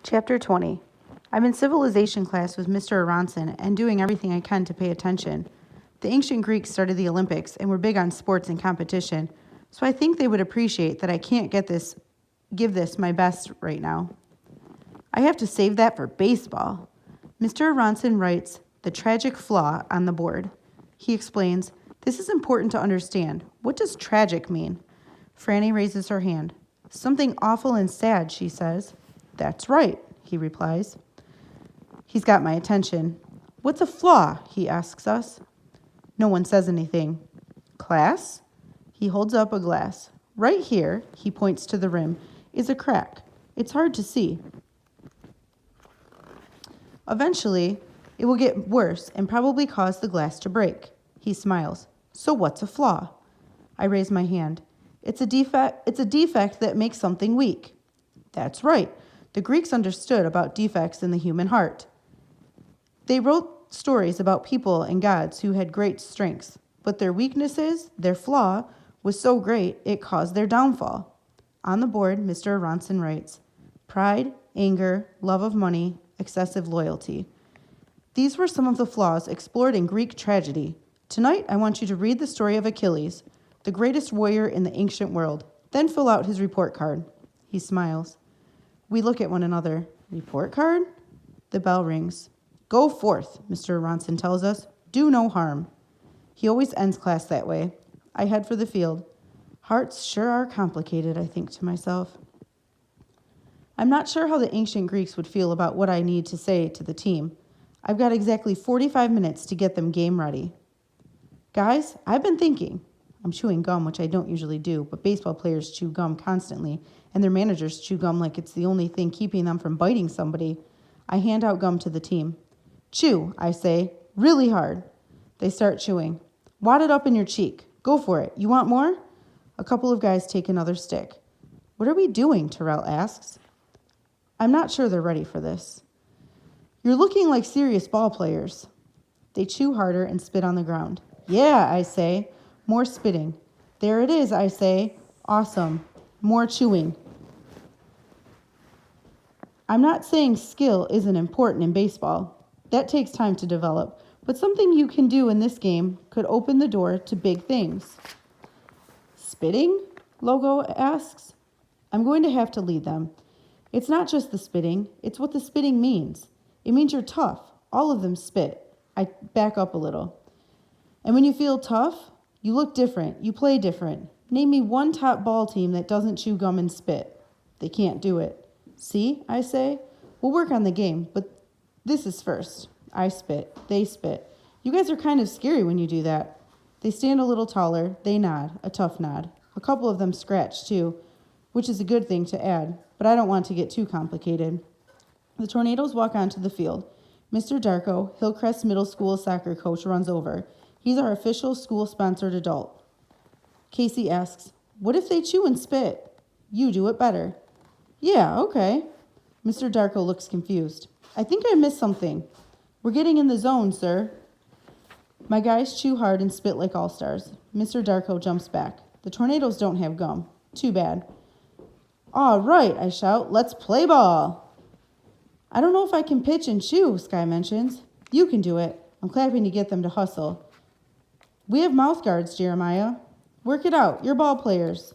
Chapter 20. I'm in civilization class with Mr. Aronson and doing everything I can to pay attention. The ancient Greeks started the Olympics and were big on sports and competition, so I think they would appreciate that I can't give this my best right now. I have to save that for baseball. Mr. Aronson writes the tragic flaw on the board. He explains, this is important to understand. What does tragic mean? Franny raises her hand. Something awful and sad, she says. That's right, he replies. He's got my attention. What's a flaw, he asks us. No one says anything. Class? He holds up a glass. Right here, he points to the rim, is a crack. It's hard to see. Eventually, it will get worse and probably cause the glass to break. He smiles. So what's a flaw? I raise my hand. It's a defect that makes something weak. That's right. The Greeks understood about defects in the human heart. They wrote stories about people and gods who had great strengths, but their weaknesses, their flaw, was so great it caused their downfall. On the board, Mr. Aronson writes, pride, anger, love of money, excessive loyalty. These were some of the flaws explored in Greek tragedy. Tonight, I want you to read the story of Achilles, the greatest warrior in the ancient world, then fill out his report card. He smiles. We look at one another. Report card? The bell rings. Go forth, Mr. Aronson tells us. Do no harm. He always ends class that way. I head for the field. Hearts sure are complicated, I think to myself. I'm not sure how the ancient Greeks would feel about what I need to say to the team. I've got exactly 45 minutes to get them game ready. Guys, I've been thinking. I'm chewing gum, which I don't usually do, but baseball players chew gum constantly, and their managers chew gum like it's the only thing keeping them from biting somebody. I hand out gum to the team. Chew, I say, really hard. They start chewing. Wad it up in your cheek. Go for it. You want more? A couple of guys take another stick. What are we doing? Terrell asks. I'm not sure they're ready for this. You're looking like serious ball players. They chew harder and spit on the ground. Yeah, I say. More spitting. There it is, I say. Awesome. More chewing. I'm not saying skill isn't important in baseball. That takes time to develop. But something you can do in this game could open the door to big things. Spitting? Logo asks. I'm going to have to lead them. It's not just the spitting. It's what the spitting means. It means you're tough. All of them spit. I back up a little. And when you feel tough, you look different. You play different. Name me one top ball team that doesn't chew gum and spit. They can't do it. See, I say. We'll work on the game, but this is first. I spit. They spit. You guys are kind of scary when you do that. They stand a little taller. They nod. A tough nod. A couple of them scratch, too, which is a good thing to add, but I don't want to get too complicated. The Tornadoes walk onto the field. Mr. Darko, Hillcrest Middle School soccer coach, runs over. He's our official school-sponsored adult. Casey asks, what if they chew and spit? You do it better. Yeah, okay. Mr. Darko looks confused. I think I missed something. We're getting in the zone, sir. My guys chew hard and spit like all-stars. Mr. Darko jumps back. The Tornadoes don't have gum. Too bad. All right, I shout. Let's play ball. I don't know if I can pitch and chew, Sky mentions. You can do it. I'm clapping to get them to hustle. We have mouth guards, Jeremiah. Work it out. You're ball players.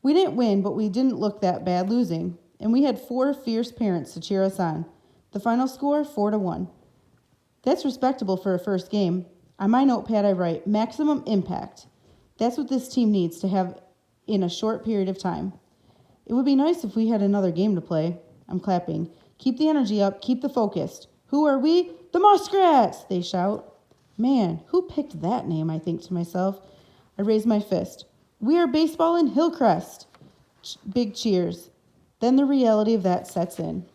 We didn't win, but we didn't look that bad losing. And we had 4 fierce parents to cheer us on. The final score, 4-1. That's respectable for a first game. On my notepad, I write, maximum impact. That's what this team needs to have in a short period of time. It would be nice if we had another game to play. I'm clapping. Keep the energy up. Keep the focus. Who are we? The Muskrats, they shout. Man, who picked that name, I think to myself. I raise my fist. We are baseball in Hillcrest. Big cheers. Then the reality of that sets in.